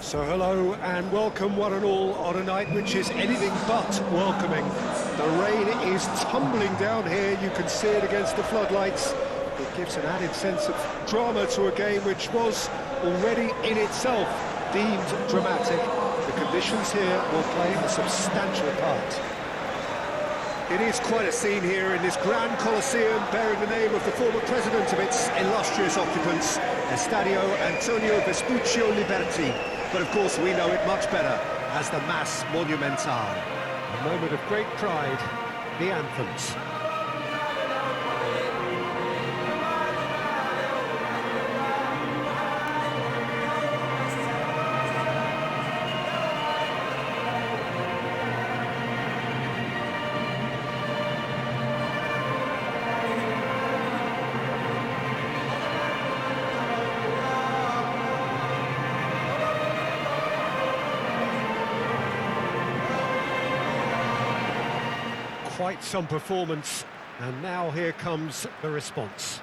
So hello and welcome one and all on a night which is anything but welcoming. The rain is tumbling down here, you can see it against the floodlights. It gives an added sense of drama to a game which was already in itself deemed dramatic. The conditions here will play a substantial part. It is quite a scene here in this grand Colosseum bearing the name of the former president of its illustrious occupants, Estadio Antonio Vespuccio Liberti. But of course we know it much better as the Mass Monumental. A moment of great pride, the anthems. Quite some performance, and now here comes the response.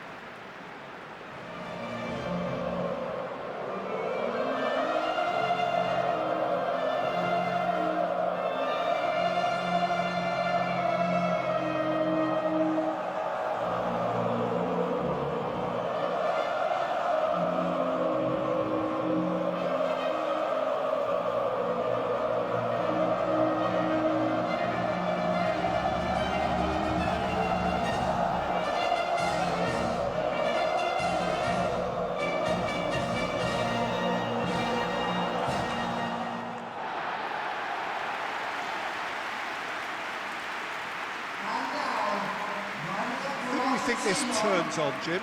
I think this turns on, Jim.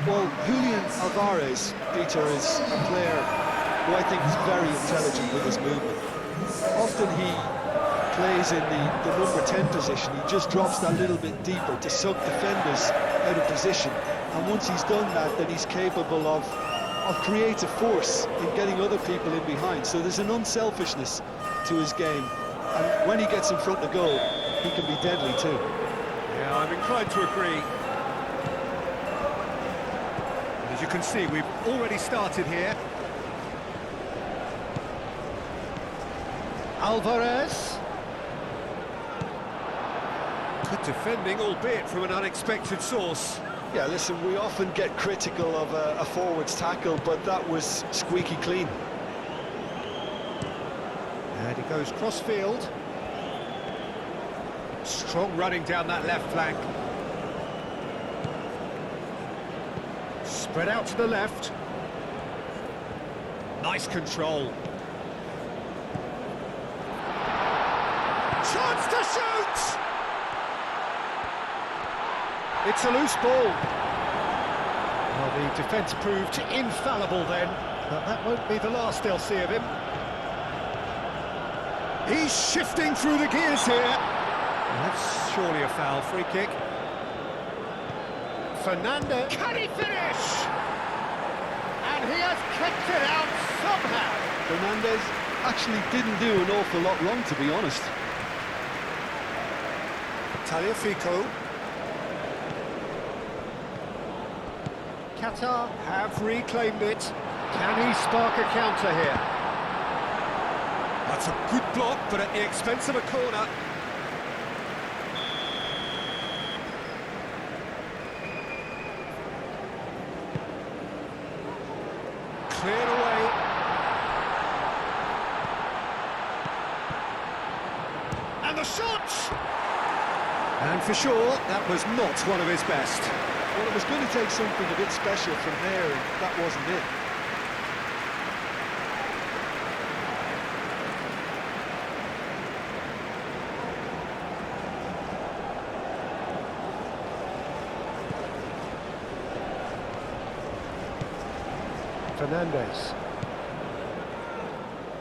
Well, Julian Alvarez, Peter, is a player who I think is very intelligent with his movement. Often he plays in the number 10 position. He just drops that little bit deeper to suck defenders out of position. And once he's done that, then he's capable of creative force in getting other people in behind. So there's an unselfishness to his game. And when he gets in front of goal, he can be deadly too. Yeah, I'm inclined to agree. As you can see, we've already started here. Alvarez. Good defending, albeit from an unexpected source. Yeah, listen, we often get critical of a forward's tackle, but that was squeaky clean. And he goes cross-field. Strong running down that left flank. Spread out to the left. Nice control. Chance to shoot! It's a loose ball. Well, the defence proved infallible then, but that won't be the last they'll see of him. He's shifting through the gears here. That's surely a foul. Free kick. Fernandez. Can he finish? And he has kicked it out somehow. Fernandez actually didn't do an awful lot wrong, to be honest. Tagliafico. Qatar have reclaimed it. Can he spark a counter here? That's a good block, but at the expense of a corner. Cleared away. And the shot! And for sure, that was not one of his best. Well, it was going to take something a bit special from there, and that wasn't it. Fernandez.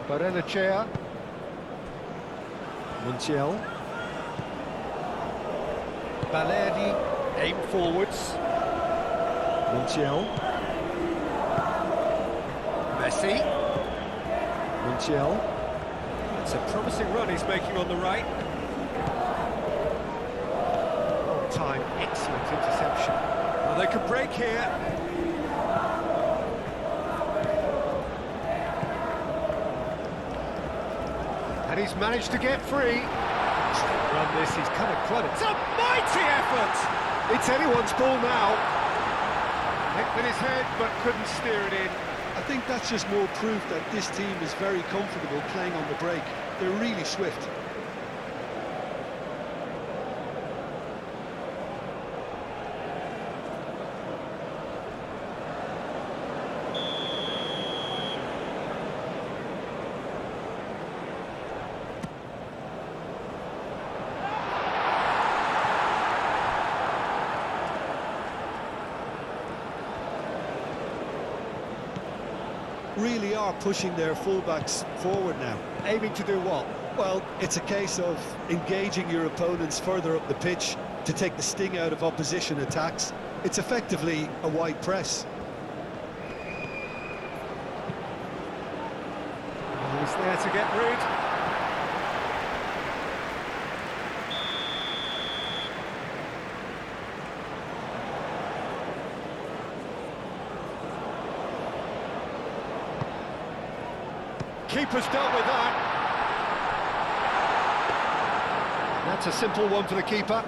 Barrenechea. Montiel. Balerdi, aim forwards. Montiel. Messi. Montiel. It's a promising run he's making on the right. Long time, excellent interception. Well, they could break here. And he's managed to get free. Run this, he's come in quite It's a mighty effort! It's anyone's ball now. Hit with his head, but couldn't steer it in. I think that's just more proof that this team is very comfortable playing on the break. They're really swift. Really are pushing their fullbacks forward now. Aiming to do what? Well, it's a case of engaging your opponents further up the pitch to take the sting out of opposition attacks. It's effectively a wide press. He's there to get rid. Keeper's dealt with that. That's a simple one for the keeper.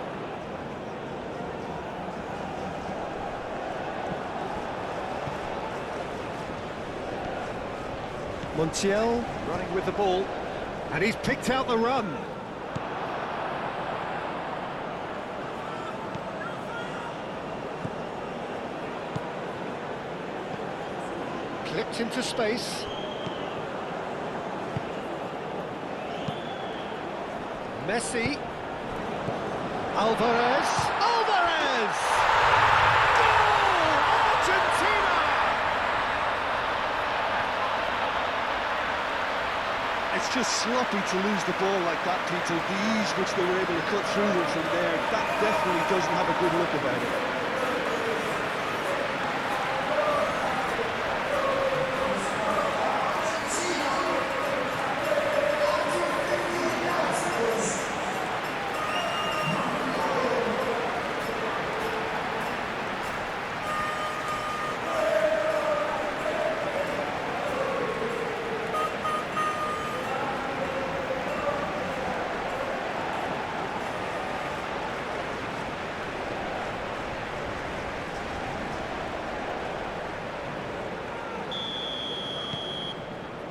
Montiel running with the ball, and he's picked out the run. Clipped into space. Messi. Alvarez. Alvarez! Goal! Argentina! It's just sloppy to lose the ball like that, Peter. The ease which they were able to cut through them from there, that definitely doesn't have a good look about it.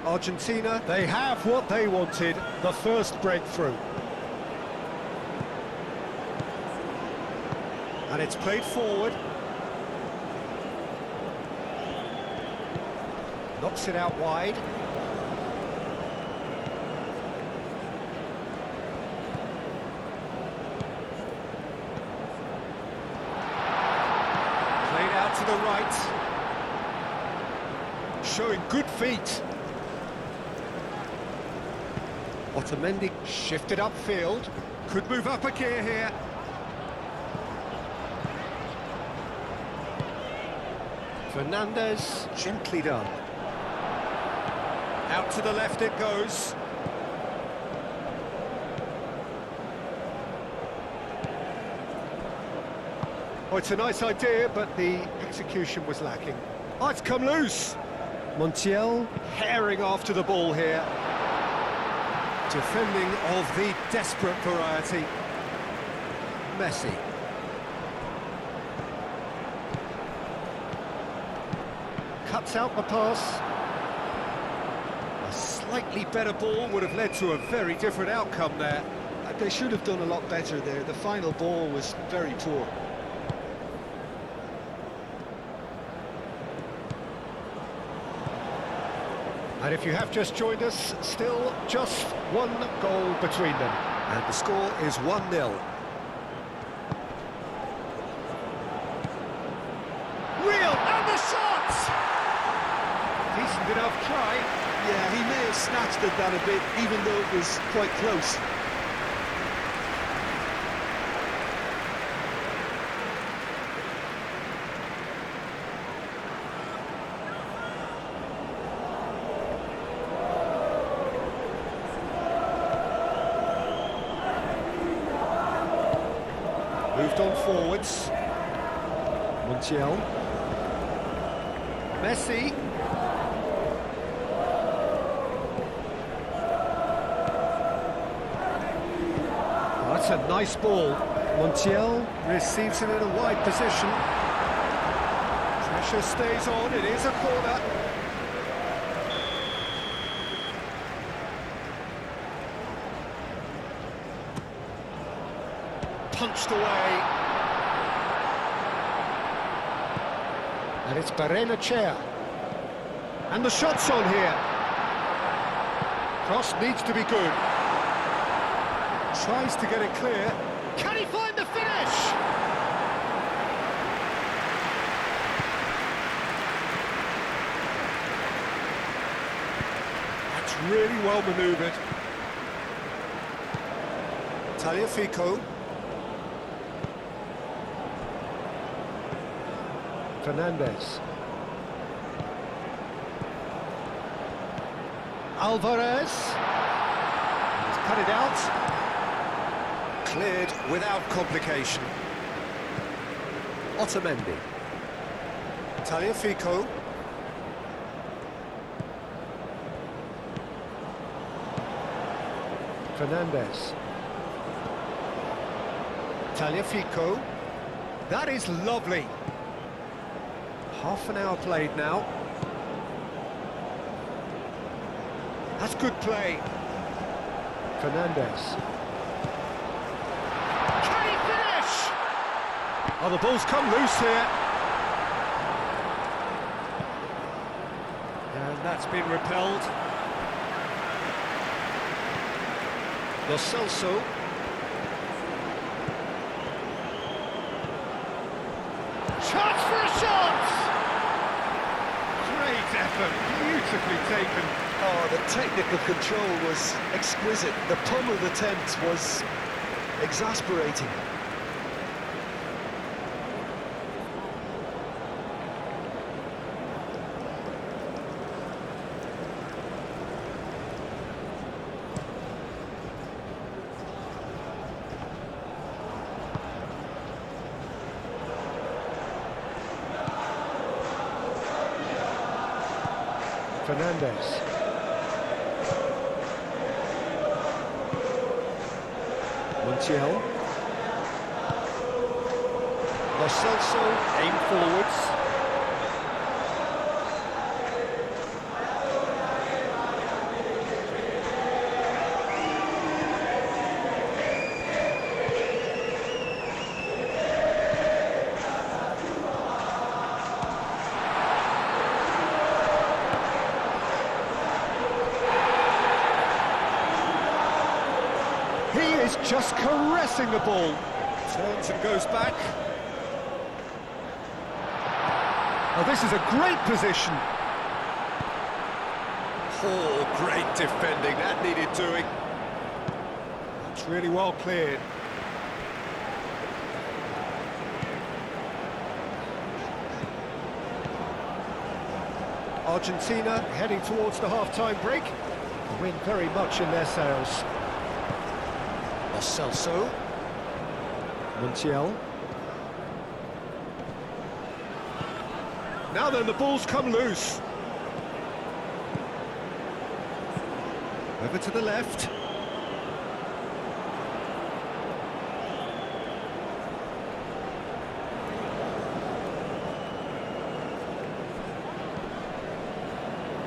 Argentina, they have what they wanted, the first breakthrough. And it's played forward. Knocks it out wide. Played out to the right. Showing good feet. Otamendi shifted upfield, could move up a gear here. Fernandez, gently done. Out to the left it goes. Oh, it's a nice idea, but the execution was lacking. Oh, it's come loose. Montiel herring after the ball here. Defending of the desperate variety. Messi. Cuts out the pass. A slightly better ball would have led to a very different outcome there. They should have done a lot better there. The final ball was very poor. And if you have just joined us, still just one goal between them. And the score is 1-0. Real, and the shot! Decent enough try. Yeah, he may have snatched at that a bit, even though it was quite close. Moved on forwards. Montiel. Messi. Nice ball. Montiel receives it in a wide position. Pressure stays on, it is a corner. Punched away. And it's Barrenechea. And the shot's on here. Cross needs to be good. Tries to get it clear. Can he find the finish? That's really well manoeuvred. Tagliafico. Fernandez. Alvarez. He's cut it out. Cleared without complication. Otamendi. Tagliafico. Fernandez. Tagliafico. That is lovely. Half an hour played now. That's good play. Fernandez. Can he finish? Oh, the ball's come loose here. And that's been repelled. Lo Celso. Chance for a shot! Great effort, beautifully taken. Oh, the technical control was exquisite. The pummeled attempt was exasperating. Fernandez. Montiel. Lo Celso, aim forwards. He is just caressing the ball. Turns and goes back. Oh, this is a great position. Oh, great defending. That needed doing. It's really well cleared. Argentina heading towards the half-time break. The wind very much in their sails. Lo Celso. Montiel. Now then, the ball's come loose. Over to the left.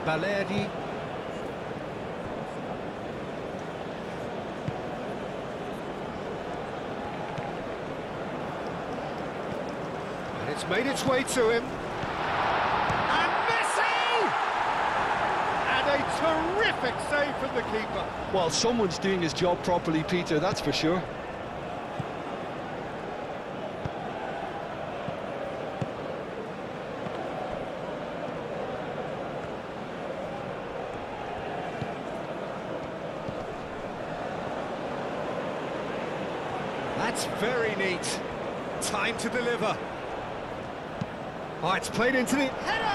Baleri. And it's made its way to him. And Messi! And a terrific save from the keeper. Well, someone's doing his job properly, Peter, that's for sure. That's very neat. Time to deliver. Oh, it's played into the header!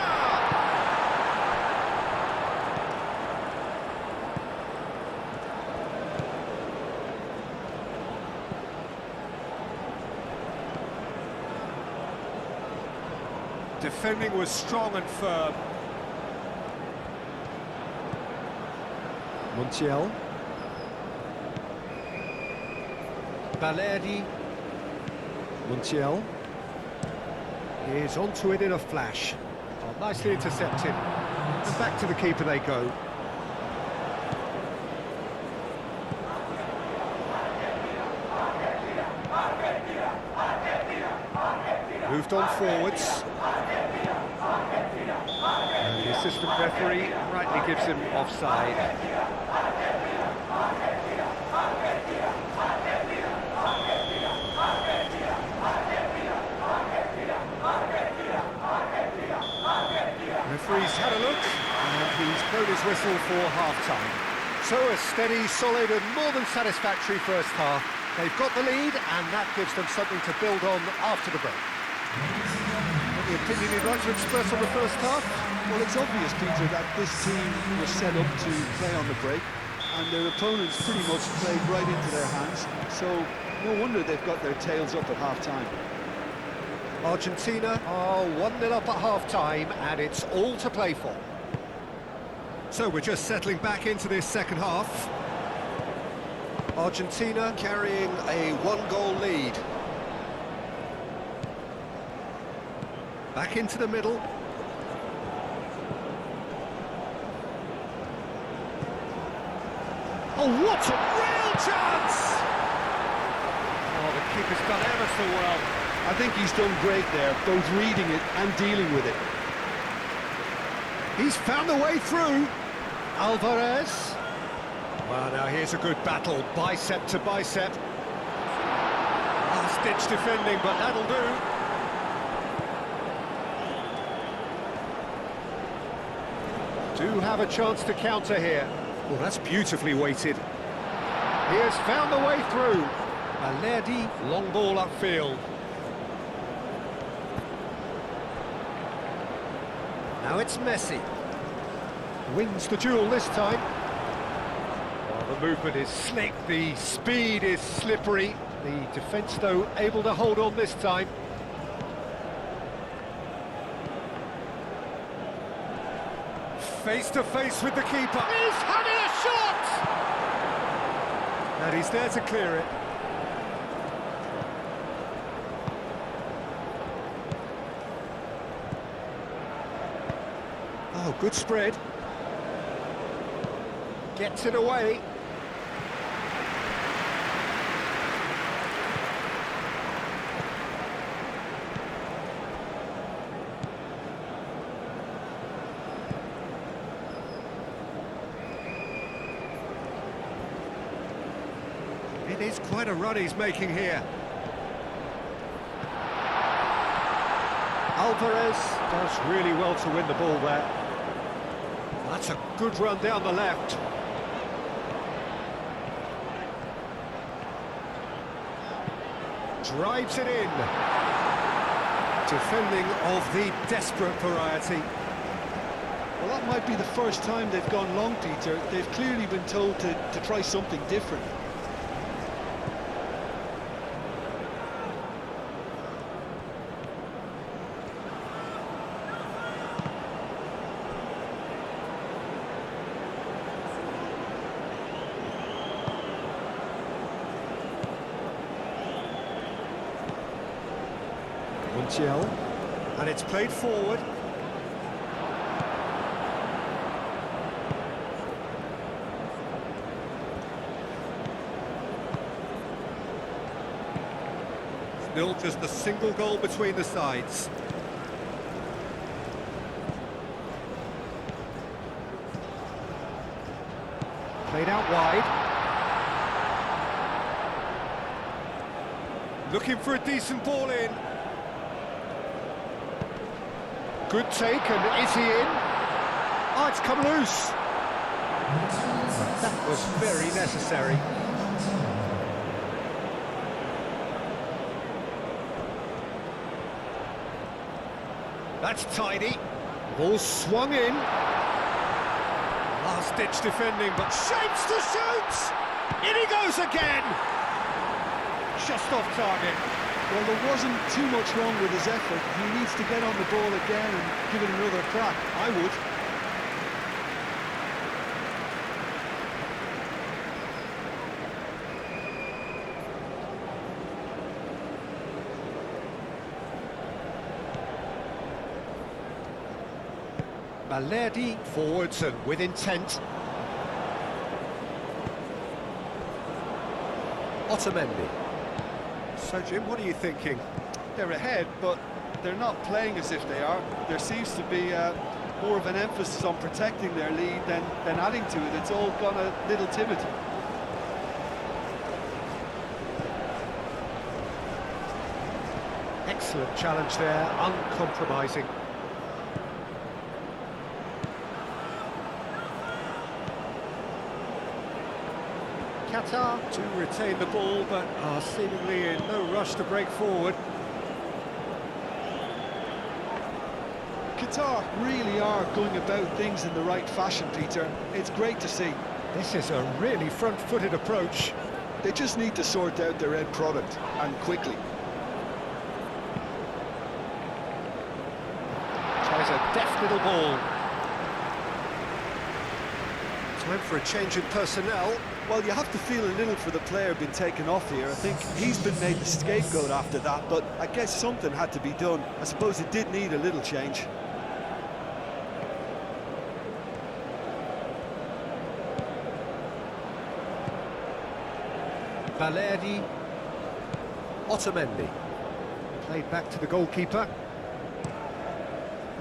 Defending was strong and firm. Montiel. Balerdi. Montiel. Is onto it in a flash. Oh, nicely intercepted. And back to the keeper they go. Moved on forwards. And the assistant referee rightly gives him offside. Referee's had a look, and he's blown his whistle for half-time. So a steady, solid and more than satisfactory first half. They've got the lead, and that gives them something to build on after the break. Any opinion you'd like to express on the first half? Well, it's obvious, Peter, that this team was set up to play on the break, and their opponents pretty much played right into their hands, so no wonder they've got their tails up at half-time. Argentina are 1-0 up at half-time, and it's all to play for. So we're just settling back into this second half. Argentina carrying a one-goal lead. Back into the middle. Oh, what a real chance! Oh, the keeper's done ever so well. I think he's done great there, both reading it and dealing with it. He's found the way through. Alvarez. Well, now here's a good battle, bicep to bicep. Last-ditch defending, but that'll do. Do have a chance to counter here. Well, that's beautifully weighted. He has found the way through. Balerdi, long ball upfield. Now it's Messi. Wins the duel this time. Well, the movement is slick, the speed is slippery. The defence, though, able to hold on this time. Face to face with the keeper. He's having a shot! And he's there to clear it. Oh, good spread. Gets it away. It is quite a run he's making here. Alvarez does really well to win the ball there. That's a good run down the left. Drives it in. Defending of the desperate variety. Well, that might be the first time they've gone long, Peter. They've clearly been told to try something different. Montiel, and it's played forward. Still just a single goal between the sides. Played out wide. Looking for a decent ball in. Good take, and is he in? Oh, it's come loose. That was very necessary. That's tidy. Ball swung in. Last-ditch defending, but shapes to shoot! In he goes again! Just off target. Well, there wasn't too much wrong with his effort. He needs to get on the ball again and give it another crack. I would. Balerdi forwards and with intent. Otamendi. So, Jim, what are you thinking? They're ahead, but they're not playing as if they are. There seems to be more of an emphasis on protecting their lead than adding to it. It's all gone a little timid. Excellent challenge there, uncompromising. Qatar to retain the ball, but are seemingly in no rush to break forward. Qatar really are going about things in the right fashion, Peter. It's great to see. This is a really front-footed approach. They just need to sort out their end product, and quickly. Tries a deft little ball. Time for a change in personnel. Well, you have to feel a little for the player being taken off here. I think he's been made the scapegoat after that, but I guess something had to be done. I suppose it did need a little change. Balerdi. Otamendi. Played back to the goalkeeper.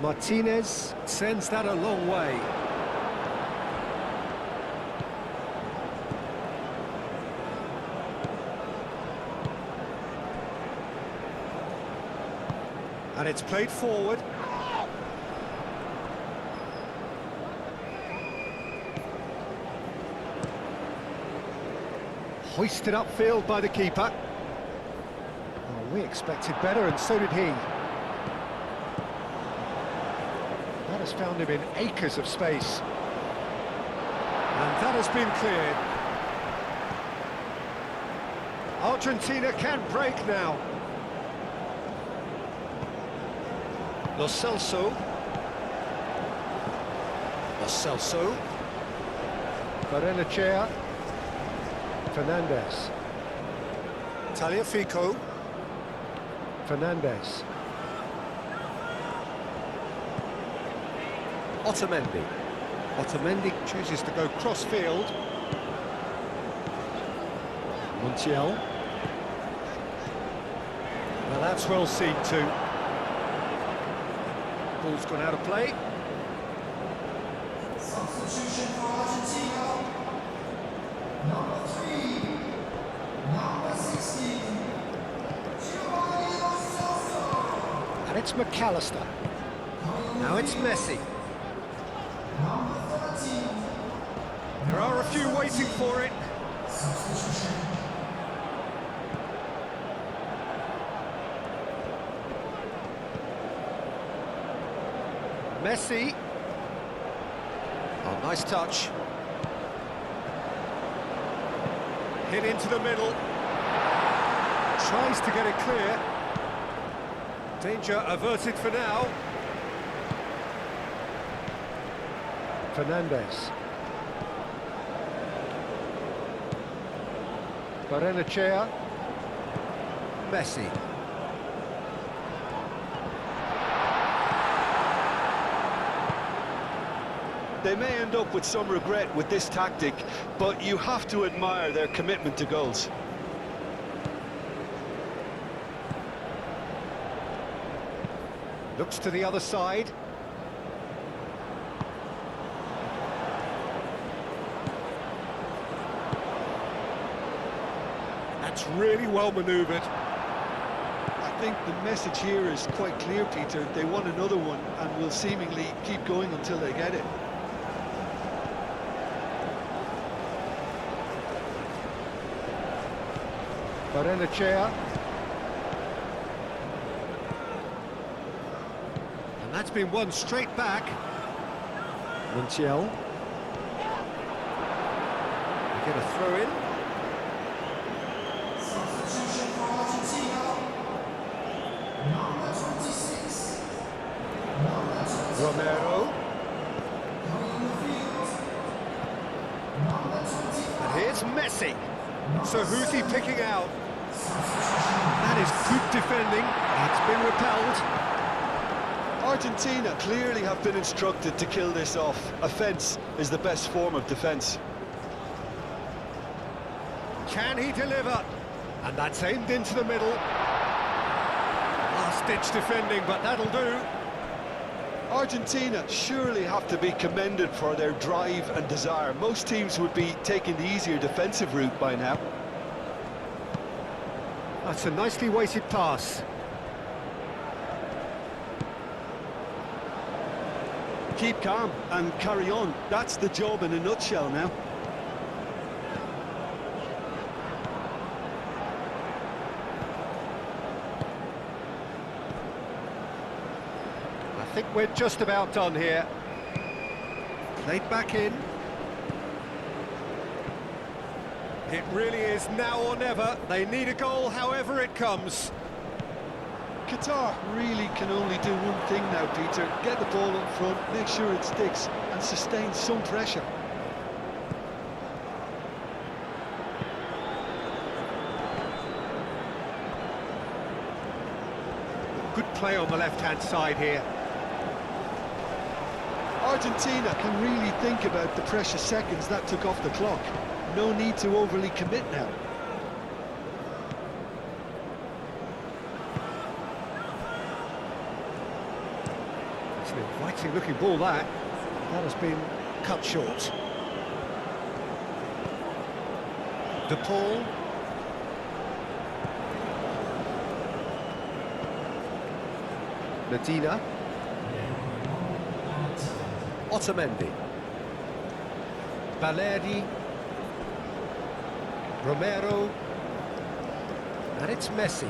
Martinez sends that a long way. And it's played forward. Hoisted upfield by the keeper. Oh, we expected better, and so did he. That has found him in acres of space. And that has been cleared. Argentina can break now. Lo Celso. Barrenechea. Fernandez. Tagliafico. Fernandez. Otamendi. Otamendi chooses to go cross-field. Montiel. Well, that's well seen too. Ball's gone out of play. Substitution for Argentina. Number 3, number 16. And it's McAllister. Now it's Messi. Number 13. There are a few waiting for it. Substitution. Messi. Oh, nice touch. Hit into the middle. Tries to get it clear. Danger averted for now. Fernandez. Barrenechea. Messi. They may end up with some regret with this tactic, but you have to admire their commitment to goals. Looks to the other side. That's really well manoeuvred. I think the message here is quite clear, Peter. They want another one and will seemingly keep going until they get it. Barrenechea. And that's been won straight back. Montiel. They get a throw in. Substitution for Argentina. Number 26. Number 20. Romero. Coming in the field. Number 25. And here's Messi. So who's he picking out? That is good defending. It's been repelled. Argentina clearly have been instructed to kill this off. Offence is the best form of defence. Can he deliver? And that's aimed into the middle. Last-ditch defending, but that'll do. Argentina surely have to be commended for their drive and desire. Most teams would be taking the easier defensive route by now. That's a nicely weighted pass. Keep calm and carry on. That's the job in a nutshell now. I think we're just about done here. Played back in. It really is now or never. They need a goal however it comes. Qatar really can only do one thing now, Peter. Get the ball up front, make sure it sticks, and sustain some pressure. Good play on the left-hand side here. Argentina can really think about the precious seconds that took off the clock. No need to overly commit now. It's an inviting looking ball that has been cut short. De Paul. Medina. Otamendi. Valeri. Romero. And it's Messi.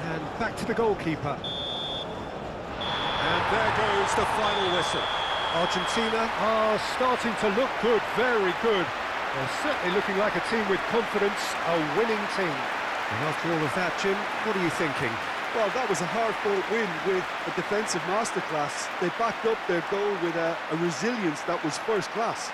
And back to the goalkeeper. And there goes the final whistle. Argentina are starting to look good, very good. They're certainly looking like a team with confidence, a winning team. And after all of that, Jim, what are you thinking? Well, that was a hard-fought win with a defensive masterclass. They backed up their goal with a resilience that was first class.